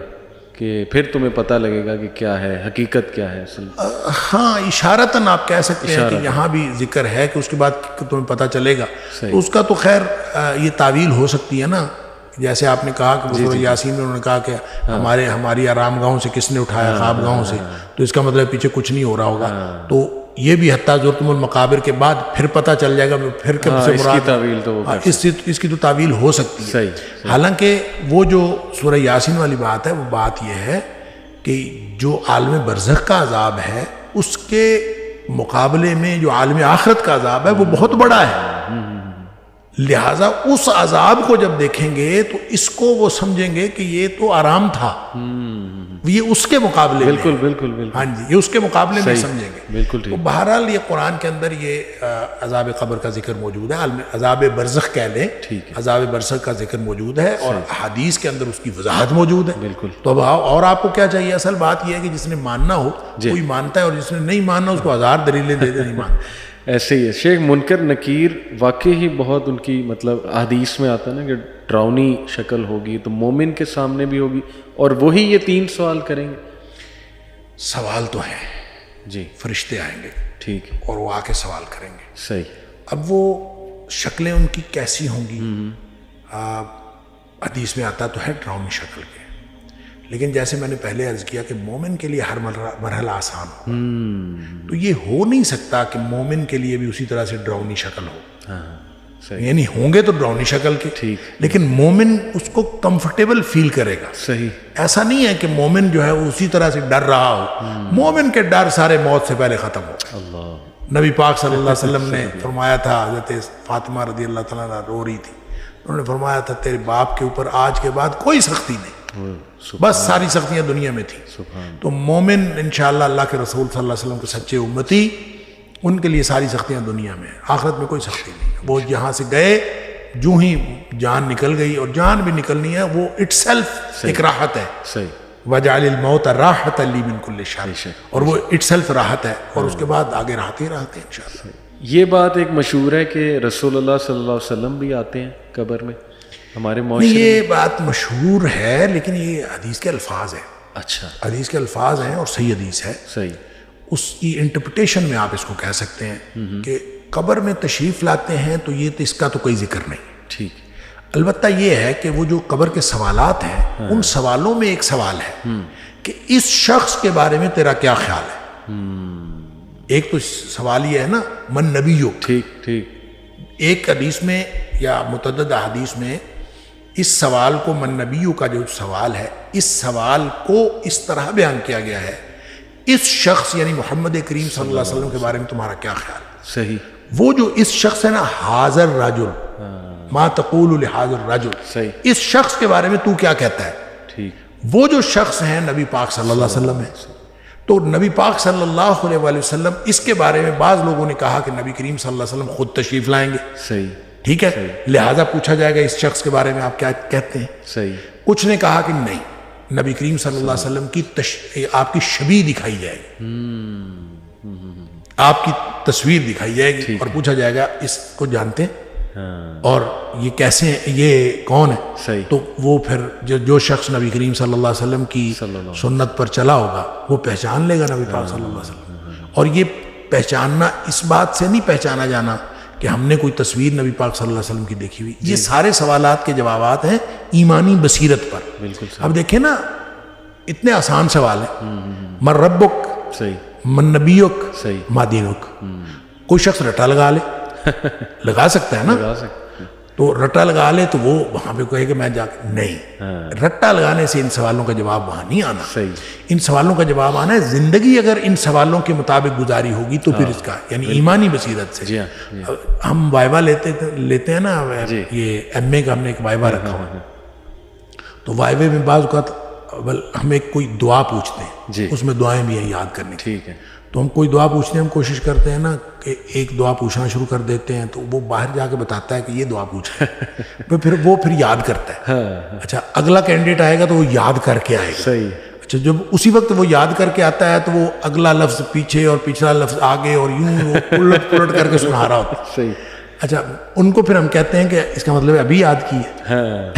کہ پھر تمہیں پتہ لگے گا کہ کیا ہے حقیقت، کیا ہے اصل. ہاں اشارتاً آپ کہہ سکتے ہیں کہ یہاں بھی ذکر ہے کہ اس کے بعد تمہیں پتہ چلے گا. تو اس کا تو خیر یہ تعویل ہو سکتی ہے نا. جیسے آپ نے کہا کہ سورہ یاسین میں انہوں نے کہا کہ ہماری آرام گاہوں سے کس نے اٹھایا، خواب گاہوں سے، تو اس کا مطلب پیچھے کچھ نہیں ہو رہا ہوگا. تو یہ بھی حتی زرتم المقابر کے بعد پھر پتہ چل جائے گا، پھر کب سے مراد، اس کی تو تعویل ہو سکتی ہے. حالانکہ وہ جو سورہ یاسین والی بات ہے وہ بات یہ ہے کہ جو عالم برزخ کا عذاب ہے اس کے مقابلے میں جو عالم آخرت کا عذاب ہے وہ بہت بڑا ہے. لہٰذا اس عذاب کو جب دیکھیں گے تو اس کو وہ سمجھیں گے کہ یہ تو آرام تھا، یہ اس کے مقابلے میں. بالکل بالکل بالکل. ہاں جی، یہ اس کے مقابلے میں سمجھیں گے. بالکل تو بہرحال یہ قرآن کے اندر یہ عذاب قبر کا ذکر موجود ہے. عذاب برزخ کہہ لیں، عذاب برزخ کا ذکر موجود ہے اور حدیث کے اندر اس کی وضاحت موجود ہے. بالکل. تو اب اور آپ کو کیا چاہیے؟ اصل بات یہ ہے کہ جس نے ماننا ہو کوئی مانتا ہے اور جس نے نہیں ماننا اس کو 1000 دلیلیں دے دے نہیں مانتا. ایسے ہی ہے شیخ. منکر نکیر واقعی ہی بہت ان کی مطلب حدیث میں آتا ہے نا کہ ڈراؤنی شکل ہوگی تو مومن کے سامنے بھی ہوگی اور وہی یہ 3 سوال کریں گے. سوال تو ہے جی، فرشتے آئیں گے، ٹھیک ہے، اور وہ آ کے سوال کریں گے. صحیح. اب وہ شکلیں ان کی کیسی ہوں گی؟ حدیث میں آتا تو ہے ڈراؤنی شکل کے، لیکن جیسے میں نے پہلے عرض کیا کہ مومن کے لیے ہر مرحلہ آسان ہو، تو یہ ہو نہیں سکتا کہ مومن کے لیے بھی اسی طرح سے ڈراؤنی شکل ہو، یعنی ہوں گے تو ڈراؤنی شکل کے، لیکن مومن اس کو کمفرٹیبل فیل کرے گا۔ صحیح، ایسا نہیں ہے کہ مومن جو ہے وہ اسی طرح سے ڈر رہا ہو، مومن کے ڈر سارے موت سے پہلے ختم ہو۔ اللہ، نبی پاک صلی اللہ علیہ وسلم نے فرمایا تھا، حضرت فاطمہ رضی اللہ تعالیٰ عنہ رو رہی تھی، انہوں نے فرمایا تھا تیرے باپ کے اوپر آج کے بعد کوئی سختی نہیں، بس ساری سختیاں دنیا میں تھی۔ تو مومن انشاءاللہ اللہ کے رسول صلی اللہ علیہ وسلم کے سچے امتی، ان کے لیے ساری سختیاں دنیا میں ہیں، آخرت میں کوئی سختی نہیں۔ وہ یہاں سے گئے، جو ہی جان نکل گئی، اور جان بھی نکلنی ہے، وہ اٹ سیلف ایک راحت ہے۔ وَجَعَلِ الْمَوْتَ رَاحَةً لِّي مِن كُلِّ شَرٍ، اور وہ اٹ سیلف راحت ہے، اور اس کے بعد آگے راحت ہی راحت ہے انشاءاللہ۔ یہ بات ایک مشہور ہے کہ رسول اللہ صلی اللہ علیہ وسلم بھی آتے ہیں قبر میں ہمارے معاشرے میں۔ یہ بات مشہور ہے، لیکن یہ حدیث کے الفاظ ہیں۔ اچھا، حدیث کے الفاظ ہیں اور صحیح حدیث ہے۔ صحیح، اس کی انٹرپریٹیشن میں آپ اس کو کہہ سکتے ہیں کہ قبر میں تشریف لاتے ہیں تو یہ تو اس کا تو کوئی ذکر نہیں۔ ٹھیک، البتہ یہ ہے کہ وہ جو قبر کے سوالات ہیں، ان سوالوں میں ایک سوال ہے کہ اس شخص کے بارے میں تیرا کیا خیال ہے۔ ایک تو سوال یہ ہے نا، من نبیو، ٹھیک ٹھیک، ایک حدیث میں یا متعدد احادیث میں اس سوال کو، من نبیو کا جو سوال ہے، اس سوال کو اس طرح بیان کیا گیا ہے، اس شخص یعنی محمد کریم صلی اللہ علیہ وسلم کے بارے میں تمہارا کیا خیال ہے۔ صحیح، وہ جو اس شخص ہے نا، حاضر رجل، ما تقول لحاضر رجل، صحیح، اس شخص کے بارے میں تو کیا کہتا ہے۔ ٹھیک، وہ جو شخص ہے نبی پاک صلی اللہ علیہ وسلم ہے، تو نبی پاک صلی اللہ علیہ وسلم، اس کے بارے میں بعض لوگوں نے کہا کہ نبی کریم صلی اللہ علیہ وسلم خود تشریف لائیں گے۔ صحیح، ٹھیک ہے، لہٰذا پوچھا جائے گا اس شخص کے بارے میں آپ کیا کہتے ہیں۔ صحیح، کچھ نے کہا کہ نہیں، نبی کریم صلی اللہ علیہ وسلم کی آپ کی شبیہ دکھائی جائے گی، آپ کی تصویر دکھائی جائے گی، اور پوچھا جائے گا اس کو جانتے ہیں اور یہ کیسے ہیں، یہ کون ہے۔ صحیح، تو وہ پھر جو شخص نبی کریم صلی اللہ علیہ وسلم کی سنت پر چلا ہوگا وہ پہچان لے گا نبی پاک صلی اللہ علیہ وسلم۔ اور یہ پہچاننا اس بات سے نہیں پہچانا جانا کہ ہم نے کوئی تصویر نبی پاک صلی اللہ علیہ وسلم کی دیکھی ہوئی۔ یہ سارے سوالات کے جوابات ہیں ایمانی بصیرت پر۔ بالکل۔ اب دیکھیں نا، اتنے آسان سوال ہیں، من ربک، صحیح، من نبیک، صحیح، ما دینک۔ کوئی شخص رٹا لگا لے، لگا سکتا ہے نا، لگا سکتے، تو رٹا لگا لے تو وہ وہاں پہ کہے کہ میں جا کے نہیں، رٹا لگانے سے ان سوالوں کا جواب وہاں نہیں آنا۔ صحیح، ان سوالوں کا جواب آنا ہے زندگی اگر ان سوالوں کے مطابق گزاری ہوگی تو پھر اس کا یعنی ایمانی بصیرت سے۔ جی ہاں، ہم وائوا لیتے ہیں نا، یہ ایم اے کا ہم نے ایک وائوا رکھا ہوا، تو وائوے میں بعض اوقات ہم ایک کوئی دعا پوچھتے ہیں، اس میں دعائیں بھی ہیں یاد کرنے کی۔ ٹھیک ہے، تو ہم کوئی دعا پوچھتے ہیں، ہم کوشش کرتے ہیں نا کہ ایک دعا پوچھنا شروع کر دیتے ہیں، تو وہ باہر جا کے بتاتا ہے کہ یہ دعا پوچھنا ہے، پھر وہ یاد کرتا ہے۔ اچھا، اگلا کینڈیڈیٹ آئے گا تو وہ یاد کر کے آئے گا۔ صحیح، اچھا، جب اسی وقت وہ یاد کر کے آتا ہے تو وہ اگلا لفظ پیچھے اور پچھلا لفظ آگے، اور یوں وہ الٹ پلٹ کر کے سنا رہا ہوتا ہے۔ صحیح، اچھا، ان کو پھر ہم کہتے ہیں کہ اس کا مطلب ابھی یاد کی ہے۔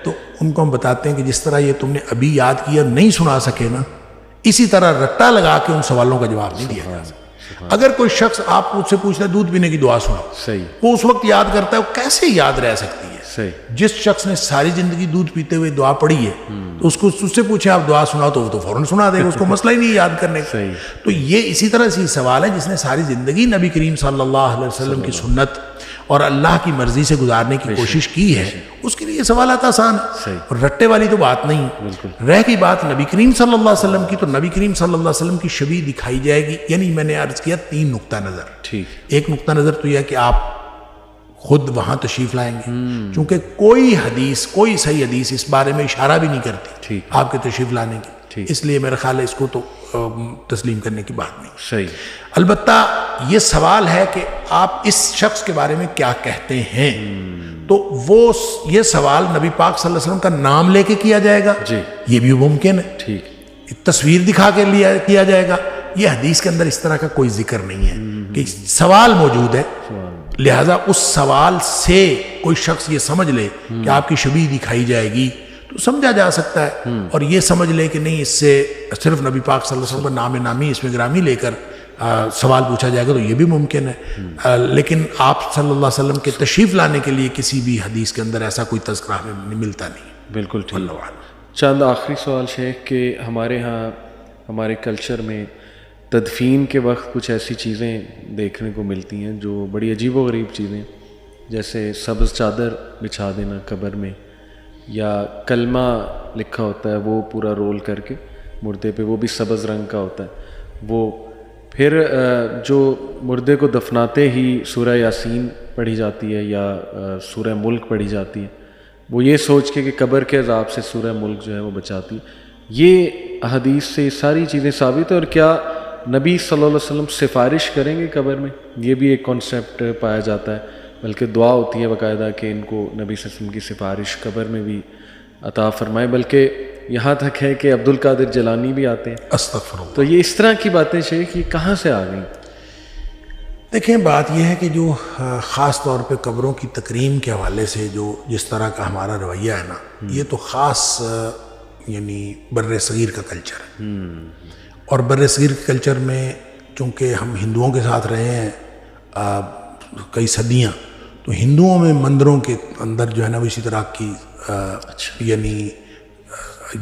تو ان کو ہم بتاتے ہیں کہ جس طرح یہ تم نے ابھی یاد کیا نہیں سنا سکے نا، اسی طرح رٹا لگا کے ان سوالوں کا جواب نہیں دیا جا سکتا۔ اگر کوئی شخص آپ مجھ سے پوچھتا ہے دودھ پینے کی دعا سناؤ، صحیح، وہ اس وقت یاد کرتا ہے، وہ کیسے یاد رہ سکتی ہے؟ صحیح، جس شخص نے ساری زندگی دودھ پیتے ہوئے دعا پڑھی ہے تو اس سے پوچھے آپ دعا سناؤ تو وہ تو فوراً سنا دے گا، اس کو مسئلہ ہی نہیں یاد کرنے کا۔ تو یہ اسی طرح سے سوال ہے جس نے ساری زندگی نبی کریم صلی اللہ علیہ وسلم کی سنت اور اللہ کی مرضی سے گزارنے کی کوشش کی ہے، اس کے لیے یہ سوالات آسان ہیں، اور رٹے والی تو بات نہیں۔ رہ گئی بات نبی کریم صلی اللہ علیہ وسلم کی، تو نبی کریم صلی اللہ علیہ وسلم کی شبیہ دکھائی جائے گی، یعنی میں نے عرض کیا 3 نقطہ نظر۔ ٹھیک، ایک نقطہ نظر تو یہ ہے کہ آپ خود وہاں تشریف لائیں گے، چونکہ کوئی حدیث، کوئی صحیح حدیث اس بارے میں اشارہ بھی نہیں کرتی آپ کے تشریف لانے کی، اس لیے میرا خیال ہے اس کو تو تسلیم کرنے کی بات نہیں۔ صحیح، البتہ یہ سوال ہے کہ آپ اس شخص کے بارے میں کیا کہتے ہیں، تو وہ یہ سوال نبی پاک صلی اللہ علیہ وسلم کا نام لے کے کیا جائے گا، یہ بھی ممکن ہے۔ ٹھیک، تصویر دکھا کے کیا جائے گا، یہ حدیث کے اندر اس طرح کا کوئی ذکر نہیں ہے کہ سوال موجود ہے، لہذا اس سوال سے کوئی شخص یہ سمجھ لے کہ آپ کی شبیہ دکھائی جائے گی تو سمجھا جا سکتا ہے، اور یہ سمجھ لے کہ نہیں، اس سے صرف نبی پاک صلی اللہ علیہ وسلم کا نام نامی اس میں گرامی لے کر سوال پوچھا جائے گا، تو یہ بھی ممکن ہے۔ لیکن آپ صلی اللہ علیہ وسلم کے تشریف لانے کے لیے کسی بھی حدیث کے اندر ایسا کوئی تذکرہ ہمیں ملتا نہیں۔ بالکل ٹھیک۔ چند آخری سوال شیخ کہ ہمارے ہاں ہمارے کلچر میں تدفین کے وقت کچھ ایسی چیزیں دیکھنے کو ملتی ہیں جو بڑی عجیب و غریب چیزیں، جیسے سبز چادر بچھا دینا قبر میں، یا کلمہ لکھا ہوتا ہے وہ پورا رول کر کے مردے پہ، وہ بھی سبز رنگ کا ہوتا ہے وہ. پھر جو مردے کو دفناتے ہی سورہ یاسین پڑھی جاتی ہے یا سورہ ملک پڑھی جاتی ہے، وہ یہ سوچ کے کہ قبر کے عذاب سے سورہ ملک جو ہے وہ بچاتی ہے. یہ احادیث سے ساری چیزیں ثابت ہیں. اور کیا نبی صلی اللہ علیہ وسلم سفارش کریں گے قبر میں؟ یہ بھی ایک کانسیپٹ پایا جاتا ہے، بلکہ دعا ہوتی ہے باقاعدہ کہ ان کو نبی صلی اللہ علیہ وسلم کی سفارش قبر میں بھی عطا فرمائے، بلکہ یہاں تک ہے کہ عبد القادر جیلانی بھی آتے ہیں. استغفر اللہ. تو یہ اس طرح کی باتیں شیخ یہ کہاں سے آ گئیں؟ دیکھیں بات یہ ہے کہ جو خاص طور پہ قبروں کی تکریم کے حوالے سے جو جس طرح کا ہمارا رویہ ہے نا، یہ تو خاص یعنی بر صغیر کا کلچر ہے. اور بر صغیر کے کلچر میں چونکہ ہم ہندوؤں کے ساتھ رہے ہیں کئی صدیاں، تو ہندوؤں میں مندروں کے اندر جو ہے نا وہ اسی طرح کی یعنی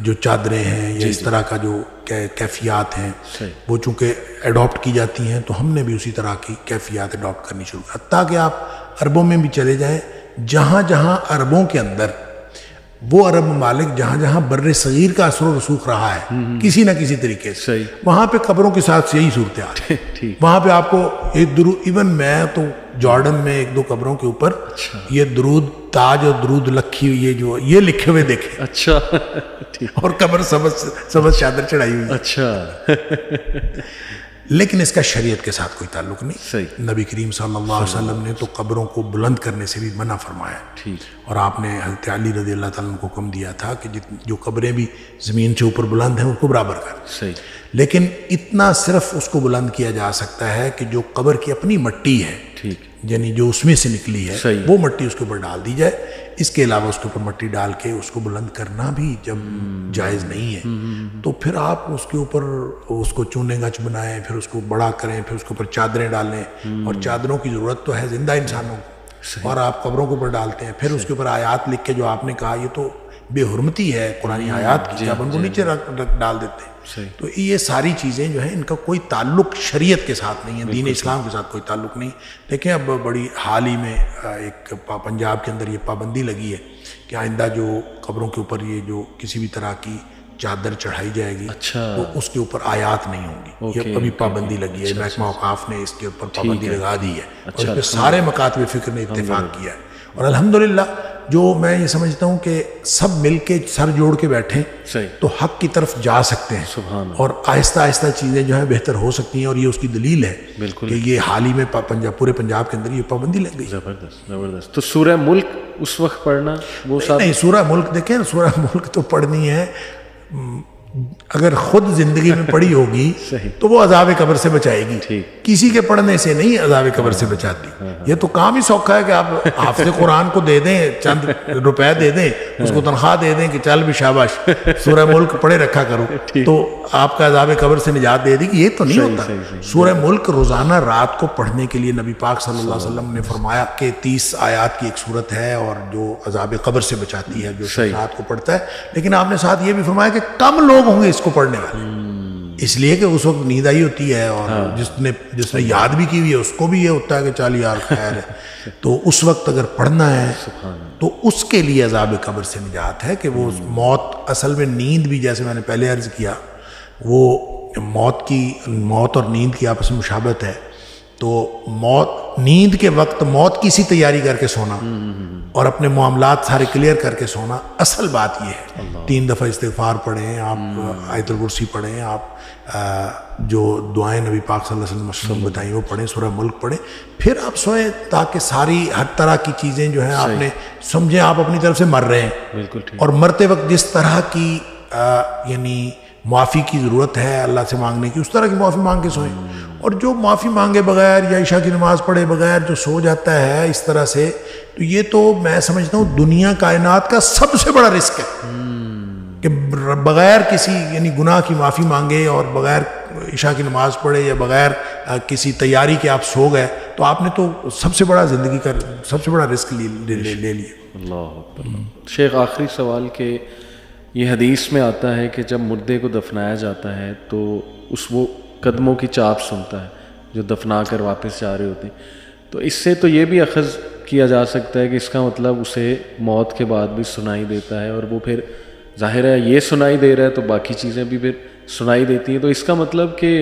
جو چادریں ہیں یا اس طرح کا جو کیفیات ہیں وہ چونکہ ایڈاپٹ کی جاتی ہیں، تو ہم نے بھی اسی طرح کی کیفیات ایڈاپٹ کرنی شروع کی. حتیٰ کہ آپ عربوں میں بھی چلے جائیں، جہاں جہاں عربوں کے اندر وہ عرب ممالک جہاں جہاں بر صغیر کا اثر و رسوخ رہا ہے کسی نہ کسی طریقے سے، وہاں پہ قبروں کے ساتھ یہی صورتحال ہے. وہاں پہ آپ کو ایک درود، ایون میں تو جارڈن میں ایک دو قبروں کے اوپر یہ درود تاج اور درود لکھی ہوئی ہے جو یہ لکھے ہوئے دیکھے. اچھا. اور قبر سبز چادر چڑھائی ہوئی. اچھا. لیکن اس کا شریعت کے ساتھ کوئی تعلق نہیں. نبی کریم صلی اللہ علیہ وسلم نے تو قبروں کو بلند کرنے سے بھی منع فرمایا، اور آپ نے حضرت علی رضی اللہ تعالیٰ عنہ کو حکم دیا تھا کہ جو قبریں بھی زمین سے اوپر بلند ہیں اس کو برابر کر. لیکن اتنا صرف اس کو بلند کیا جا سکتا ہے کہ جو قبر کی اپنی مٹی ہے، یعنی جو اس میں سے نکلی ہے وہ مٹی اس کے اوپر ڈال دی جائے. اس کے علاوہ اس کے اوپر مٹی ڈال کے اس کو بلند کرنا بھی جب جائز نہیں ہے، تو پھر آپ اس کے اوپر اس کو چونے گچ بنائیں، پھر اس کو بڑا کریں، پھر اس کے اوپر چادریں ڈالیں. اور چادروں کی ضرورت تو ہے زندہ انسانوں کو، اور آپ قبروں کے اوپر ڈالتے ہیں. پھر اس کے اوپر آیات لکھ کے جو آپ نے کہا یہ تو بے حرمتی ہے قرآنی آیات کی، آپ ان کو نیچے ڈال دیتے ہیں. تو یہ ساری چیزیں جو ہیں ان کا کوئی تعلق شریعت کے ساتھ نہیں ہے، دین اسلام کے ساتھ کوئی تعلق نہیں. دیکھیں اب بڑی حال ہی میں ایک پنجاب کے اندر یہ پابندی لگی ہے کہ آئندہ جو قبروں کے اوپر یہ جو کسی بھی طرح کی چادر چڑھائی جائے گی تو اس کے اوپر آیات نہیں ہوں گی. یہ ابھی پابندی لگی ہے، محکمہ اوقاف نے اس کے اوپر پابندی لگا دی ہے، اور اس پہ سارے مکاتب فکر نے اتفاق کیا ہے. اور الحمدللہ جو میں یہ سمجھتا ہوں کہ سب مل کے سر جوڑ کے بیٹھیں تو حق کی طرف جا سکتے ہیں، اور آہستہ آہستہ چیزیں جو ہیں بہتر ہو سکتی ہیں. اور یہ اس کی دلیل ہے کہ یہ حال ہی میں پورے پنجاب کے اندر یہ پابندی لگ گئی. زبردست. تو سورہ ملک اس وقت پڑھنا وہ نہیں، سورہ ملک دیکھیں، سورہ ملک تو پڑھنی ہے، اگر خود زندگی میں پڑھی ہوگی تو وہ عذاب قبر سے بچائے گی، کسی کے پڑھنے سے نہیں عذاب قبر سے بچاتی. یہ تو کام ہی سوکھا ہے کہ آپ حافظ قرآن کو دے دیں، چند روپے دے دیں، اس کو تنخواہ دے دیں کہ چل بھی شاباش سورہ ملک پڑھے رکھا کرو تو آپ کا عذاب قبر سے نجات دے دے گی. یہ تو نہیں ہوتا. سورہ ملک روزانہ رات کو پڑھنے کے لیے نبی پاک صلی اللہ علیہ وسلم نے فرمایا کہ 30 آیات کی ایک صورت ہے اور جو عذاب قبر سے بچاتی ہے جو رات کو پڑھتا ہے. لیکن آپ نے ساتھ یہ بھی فرمایا کہ کم لوگ ہوں گے اس کو پڑھنے والے، اس لیے کہ اس وقت نیند آئی ہوتی ہے، اور جس نے یاد بھی کی ہوئی ہے اس کو بھی یہ ہوتا ہے کہ چل یار خیر ہے. تو اس وقت اگر پڑھنا ہے تو اس کے لیے عذاب قبر سے نجات ہے کہ وہ موت، اصل میں نیند بھی جیسے میں نے پہلے عرض کیا وہ موت اور نیند کی آپس میں مشابہت ہے. تو نیند کے وقت موت کی سی تیاری کر کے سونا اور اپنے معاملات سارے کلیئر کر کے سونا، اصل بات یہ ہے. 3 دفعہ استغفار پڑھیں آپ، آیت الکرسی پڑھیں آپ، جو دعائیں نبی پاک صلی اللہ علیہ وسلم بتائیں وہ پڑھیں، سورہ ملک پڑھیں، پھر آپ سوئیں تاکہ ساری ہر طرح کی چیزیں جو ہیں آپ نے سمجھیں آپ اپنی طرف سے مر رہے ہیں. اور مرتے وقت جس طرح کی یعنی معافی کی ضرورت ہے اللہ سے مانگنے کی، اس طرح کی معافی مانگ کے سوئیں. اور جو معافی مانگے بغیر یا عشاء کی نماز پڑھے بغیر جو سو جاتا ہے اس طرح سے، تو یہ تو میں سمجھتا ہوں دنیا کائنات کا سب سے بڑا رسک ہے کہ بغیر کسی یعنی گناہ کی معافی مانگے اور بغیر عشاء کی نماز پڑھے یا بغیر کسی تیاری کے آپ سو گئے تو آپ نے تو سب سے بڑا زندگی کا سب سے بڑا رسک لے لیا. اللہ اکبر. شیخ آخری سوال کہ یہ حدیث میں آتا ہے کہ جب مردے کو دفنایا جاتا ہے تو وہ قدموں کی چاپ سنتا ہے جو دفنا کر واپس جا رہے ہوتے ہیں. تو اس سے تو یہ بھی اخذ کیا جا سکتا ہے کہ اس کا مطلب اسے موت کے بعد بھی سنائی دیتا ہے, اور وہ پھر ظاہر ہے یہ سنائی دے رہا ہے تو باقی چیزیں بھی پھر سنائی دیتی ہیں. تو اس کا مطلب کہ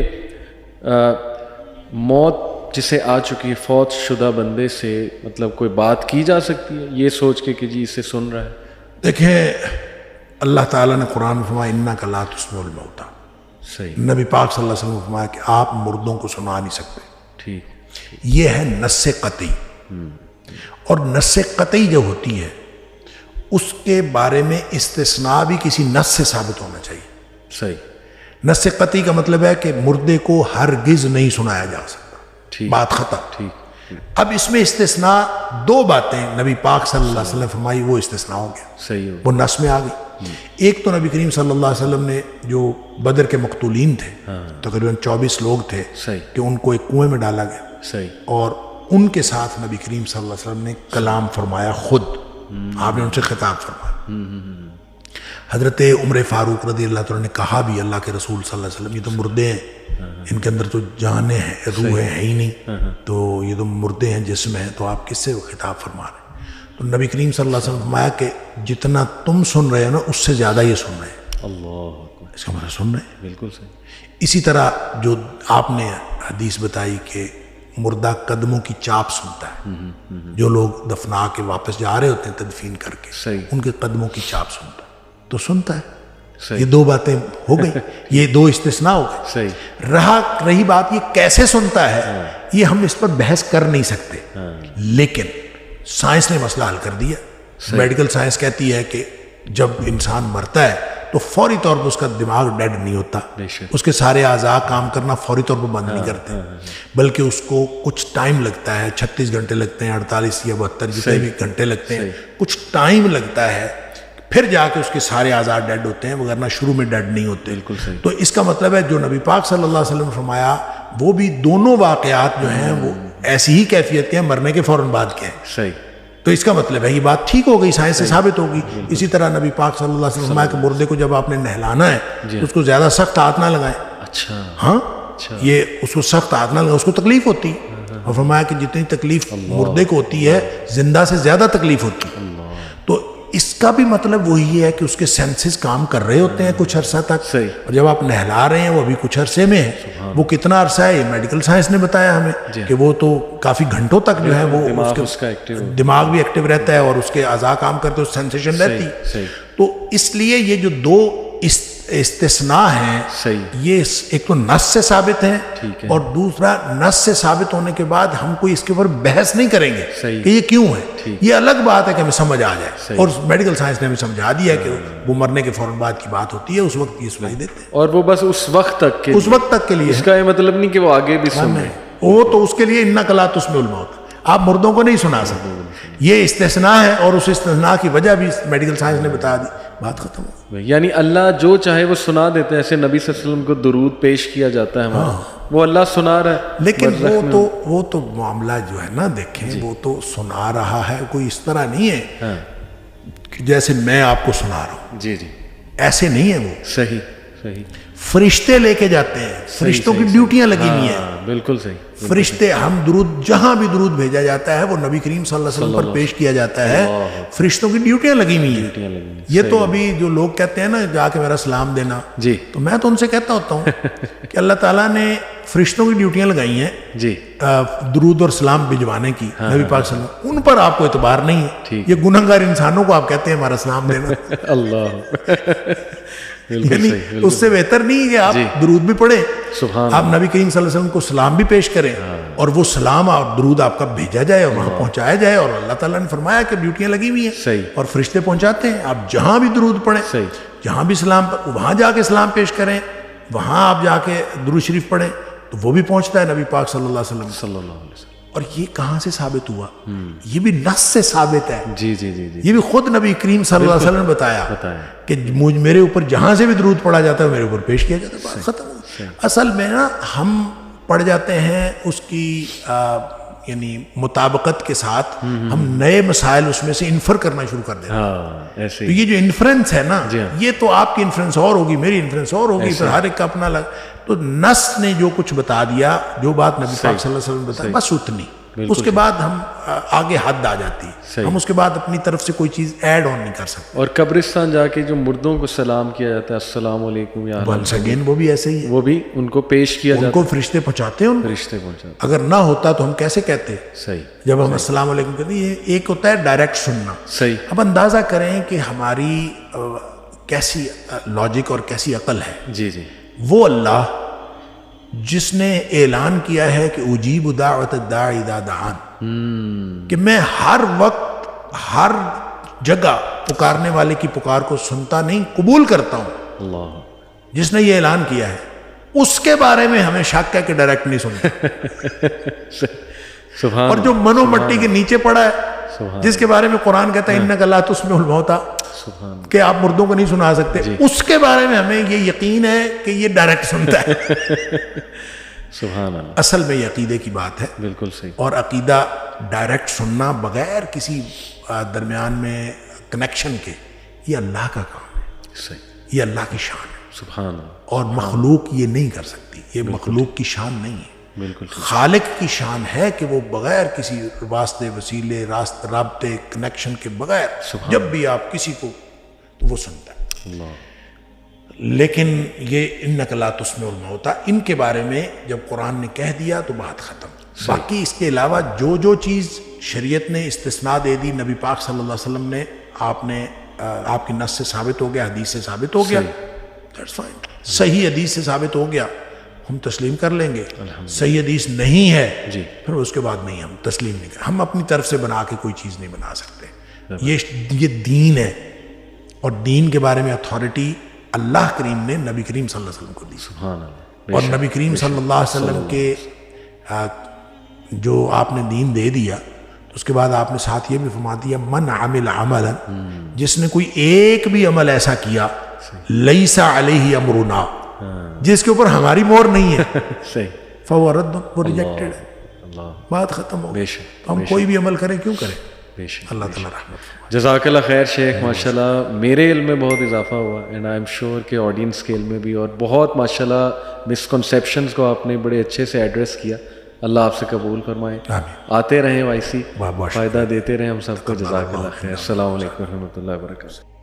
موت جسے آ چکی ہے فوت شدہ بندے سے مطلب کوئی بات کی جا سکتی ہے یہ سوچ کے کہ جی اسے سن رہا ہے. دیکھیں اللہ تعالیٰ نے قرآن میں فرمایا انک لا تسمع الموتیٰ. صحیح. نبی پاک صلی اللہ علیہ وسلم نے فرمایا کہ آپ مردوں کو سنا نہیں سکتے. ٹھیک. یہ ہے نص قطعی. اور نص قطعی جو ہوتی ہے اس کے بارے میں استثناء بھی کسی نص سے ثابت ہونا چاہیے. صحیح. نص قطعی کا مطلب ہے کہ مردے کو ہرگز نہیں سنایا جا سکتا. ٹھیک. بات ختم. ٹھیک. اب اس میں استثناء دو باتیں نبی پاک صلی اللہ علیہ وسلم فرمائی, وہ استثناء ہو گیا, صحیح ہو. وہ نص میں آ گئی. ایک تو نبی کریم صلی اللہ علیہ وسلم نے جو بدر کے مقتولین تھے تقریباً 24 لوگ تھے صحیح. کہ ان کو ایک کنویں میں ڈالا گیا, صحیح. اور ان کے ساتھ نبی کریم صلی اللہ علیہ وسلم نے کلام فرمایا, خود آپ نے ان سے خطاب فرمایا. حضرت عمر فاروق رضی اللہ تعالیٰ نے کہا بھی اللہ کے رسول صلی اللہ علیہ وسلم یہ تو مردے ہیں, ان کے اندر تو جانیں ہیں, روح ہے ہی نہیں, تو یہ تو مردے ہیں, جسم ہیں, تو آپ کس سے خطاب فرما رہے ہیں؟ تو نبی کریم صلی اللہ علیہ وسلم فرمایا کہ جتنا تم سن رہے ہو نا اس سے زیادہ یہ سن رہے ہیں. اللہ اس کا مطلب سن رہے ہیں. بالکل صحیح. اسی طرح جو آپ نے حدیث بتائی کہ مردہ قدموں کی چاپ سنتا ہے, جو لوگ دفنا کے واپس جا رہے ہوتے ہیں تدفین کر کے, صحیح. ان کے قدموں کی چاپ سنتا ہے, تو سنتا ہے. صحیح. یہ دو باتیں ہو گئی, یہ دو استثناء ہو گئے. صحیح. رہی بات یہ کیسے سنتا ہے, یہ ہم اس پر بحث کر نہیں سکتے, لیکن سائنس نے مسئلہ حل کر دیا. میڈیکل سائنس کہتی ہے کہ جب انسان مرتا ہے تو فوری طور پر اس کا دماغ ڈیڈ نہیں ہوتا, اس کے سارے اعضاء کام کرنا فوری طور پر بند نہیں کرتے, بلکہ اس کو کچھ ٹائم لگتا ہے, 36 گھنٹے لگتے ہیں, 48 یا 72 جتنے بھی گھنٹے لگتے ہیں, کچھ ٹائم لگتا ہے, پھر جا کے اس کے سارے اعضاء ڈیڈ ہوتے ہیں, وغیرہ شروع میں ڈیڈ نہیں ہوتے. بالکل صحیح. تو اس کا مطلب ہے جو نبی پاک صلی اللہ علیہ وسلم نے فرمایا وہ بھی دونوں واقعات جو ہیں وہ ایسی ہی کیفیت کے ہیں, مرنے کے فوراً بعد کے ہیں. صحیح. تو اس کا مطلب ہے یہ بات ٹھیک ہو گئی, سائنس سے ثابت ہوگی. اسی طرح نبی پاک صلی اللہ علیہ وسلم نے فرمایا کہ مردے کو جب آپ نے نہلانا ہے تو اس کو زیادہ سخت ہاتھ نہ لگائیں. اچھا. ہاں, یہ اس کو سخت ہاتھ نہ لگائیں, اس کو تکلیف ہوتی, اور فرمایا کہ جتنی تکلیف مردے کو ہوتی ہے زندہ سے زیادہ تکلیف ہوتی. تو اس کا بھی مطلب وہی ہے کہ اس کے سینسز کام کر رہے ہوتے ہیں کچھ عرصہ تک, اور جب آپ نہلا رہے ہیں وہ ابھی کچھ عرصے میں ہے. وہ کتنا عرصہ ہے یہ میڈیکل سائنس نے بتایا ہمیں کہ وہ تو کافی گھنٹوں تک جو ہے وہ دماغ بھی ایکٹیو رہتا ہے, اور اس کے اعضاء کام کرتے ہیں, سینسیشن رہتی. تو اس لیے یہ جو دو استثناء ہیں یہ ایک تو نص سے ثابت ہیں, اور دوسرا نص سے ثابت ہونے کے بعد ہم کوئی اس کے اوپر بحث نہیں کریں گے کہ یہ کیوں ہے. یہ الگ بات ہے کہ ہمیں سمجھ آ جائے, اور میڈیکل سائنس نے ہمیں سمجھا دیا کہ وہ مرنے کے فوراً بعد کی بات ہوتی ہے, اس وقت یہ سنائی دیتے ہیں, اور وہ بس اس وقت تک کے لیے. اس کا یہ مطلب نہیں کہ وہ آگے بھی سن رہے, وہ تو اس کے لیے انک لا تسمع الموت, آپ مردوں کو نہیں سنا سکتے. یہ استثناء ہے, اور اس استثناء کی وجہ بھی میڈیکل سائنس نے بتا دی, بات ختم ہو. یعنی اللہ جو چاہے وہ سنا دیتے ہیں. ایسے نبی صلی اللہ علیہ وسلم کو درود پیش کیا جاتا ہے ہمارا, وہ اللہ سنا رہا ہے, لیکن وہ تو معاملہ جو ہے نا, دیکھیں وہ تو سنا رہا ہے, کوئی اس طرح نہیں ہے کہ جیسے میں آپ کو سنا رہا ہوں. جی جی, ایسے نہیں ہے وہ. صحیح صحیح. فرشتے لے کے جاتے ہیں, فرشتوں کی ڈیوٹیاں لگی ہوئی ہیں. بالکل صحیح. فرشتے, ہم درود, جہاں بھی درود بھیجا جاتا ہے وہ نبی کریم صلی اللہ علیہ وسلم پر پیش کیا جاتا ہے, فرشتوں کی ڈیوٹیاں لگی ہوئی ہیں. یہ تو ابھی جو لوگ کہتے ہیں نا جا کے میرا سلام دینا, جی, تو میں تو ان سے کہتا ہوتا ہوں کہ اللہ تعالیٰ نے فرشتوں کی ڈیوٹیاں لگائی ہیں جی درود اور سلام بھجوانے کی نبی پاک صلی اللہ علیہ وسلم, ان پر آپ کو اعتبار نہیں ہے. یہ گنہگار انسانوں کو آپ کہتے ہیں ہمارا سلام دینا. اللہ, یعنی اس سے بہتر نہیں کہ آپ درود بھی پڑھیں, آپ نبی کریم صلی اللہ علیہ وسلم کو سلام بھی پیش کریں, اور وہ سلام اور درود آپ کا بھیجا جائے اور وہاں پہنچایا جائے. اور اللہ تعالیٰ نے فرمایا کہ ڈیوٹیاں لگی ہوئی ہیں, اور فرشتے پہنچاتے ہیں. آپ جہاں بھی درود پڑھیں, جہاں بھی سلام, وہاں جا کے سلام پیش کریں, وہاں آپ جا کے درود شریف پڑھیں, تو وہ بھی پہنچتا ہے نبی پاک صلی اللہ علیہ وسلم. اور یہ کہاں سے ثابت ہوا؟ یہ بھی نص سے ثابت ہے. جی جی جی, یہ بھی خود نبی کریم صلی اللہ علیہ وسلم نے بتایا کہ میرے اوپر جہاں سے بھی درود پڑھا جاتا ہے میرے اوپر پیش کیا جاتا ہے. بات ختم. اصل میں نا ہم پڑھ جاتے ہیں اس کی یعنی مطابقت کے ساتھ ہم نئے مسائل اس میں سے انفر کرنا شروع کر دیتے ہیں. ہاں ایسے تو یہ جو انفرنس ہے نا جی ہاں. یہ تو آپ کی انفرنس اور ہوگی, میری انفرنس اور ہوگی, پھر ہر ایک کا اپنا الگ. تو نص نے جو کچھ بتا دیا, جو بات نبی پاک صلی اللہ علیہ وسلم نے بتایا, بس اتنی. اس کے بعد ہم آگے حد آ جاتی ہے, ہم اس کے بعد اپنی طرف سے کوئی چیز ایڈ آن نہیں کر سکتے. اور قبرستان جا کے جو مردوں کو سلام کیا جاتا ہے, السلام علیکم یا ونس اگین وہ بھی ایسے ہی ہے, وہ بھی ان کو پیش کیا ان جاتا کو فرشتے پہنچاتے ہیں, ہے, رشتے پہنچاتے اگر نہ ہوتا تو ہم کیسے کہتے صحیح جب ہم السلام علیکم کہتے ہیں. یہ ایک ہوتا ہے ڈائریکٹ سننا. صحیح. اب اندازہ کریں کہ ہماری کیسی لاجک اور کیسی عقل ہے. جی جی. وہ اللہ جس نے اعلان کیا ہے کہ اجیب دعوت الداعی اذا دعان, کہ میں ہر وقت ہر جگہ پکارنے والے کی پکار کو سنتا نہیں, قبول کرتا ہوں. اللہ, جس نے یہ اعلان کیا ہے اس کے بارے میں ہمیں شک ہے کہ ڈائریکٹ نہیں سنتا. سبحان. اور جو منو مٹی کے نیچے پڑا ہے, جس کے بارے میں قرآن کہتا ہے انک لا تسمع الموتیٰ, کہ آپ مردوں کو نہیں سنا سکتے, اس کے بارے میں ہمیں یہ یقین ہے کہ یہ ڈائریکٹ سنتا ہے. سبحان اللہ. اصل میں یہ عقیدے کی بات ہے. بالکل صحیح. اور عقیدہ ڈائریکٹ سننا بغیر کسی درمیان میں کنیکشن کے, یہ اللہ کا کام ہے. صحیح. یہ اللہ کی شان ہے. سبحان اللہ. اور مخلوق یہ نہیں کر سکتی, یہ مخلوق کی شان نہیں ہے. بالکل. خالق کی شان ہے کہ وہ بغیر کسی واسطے, وسیلے, رابطے, کنیکشن کے بغیر جب بھی آپ کسی کو, تو وہ سنتا ہے. اللہ. لیکن یہ انک لا تسمع الموتیٰ, ان کے بارے میں جب قرآن نے کہہ دیا تو بات ختم. باقی اس کے علاوہ جو چیز شریعت نے استثناء دے دی, نبی پاک صلی اللہ علیہ وسلم نے آپ کی نص سے ثابت ہو گیا, حدیث سے ثابت ہو گیا, دیٹس فائن. صحیح حدیث سے ثابت ہو گیا, ہم تسلیم کر لیں گے. صحیح حدیث نہیں ہے جی, پھر اس کے بعد نہیں, ہم تسلیم نہیں کریں. ہم اپنی طرف سے بنا کے کوئی چیز نہیں بنا سکتے. یہ دین ہے, اور دین کے بارے میں اتھارٹی اللہ کریم نے نبی کریم صلی اللہ علیہ وسلم کو دی. سبحان اللہ. اور نبی کریم صلی اللہ علیہ وسلم کے جو آپ نے دین دے دیا, تو اس کے بعد آپ نے ساتھ یہ بھی فرما دیا, من عمل عملا, جس نے کوئی ایک بھی عمل ایسا کیا, لیس علیہ امرنا, جس کے اوپر ہماری مہر نہیں ہے, صحیح, فہو رد, وہ ریجیکٹڈ ہے. اللہ. بات ختم ہو گئی. بے شک. تو ہم کوئی بھی عمل کریں کیوں کریں. بے شک. اللہ تعالیٰ رحمت. جزاک اللہ خیر شیخ, ماشاءاللہ میرے علم میں بہت اضافہ ہوا, اینڈ آئی ایم شیور کہ آڈینس کے علم میں بھی, اور بہت ماشاءاللہ مسکنسیپشنز کو آپ نے بڑے اچھے سے ایڈریس کیا. اللہ آپ سے قبول فرمائے. آتے رہیں وائسی, فائدہ دیتے رہیں ہم سب کو. جزاک اللہ خیر. السلام علیکم و رحمۃ اللہ وبرکاتہ.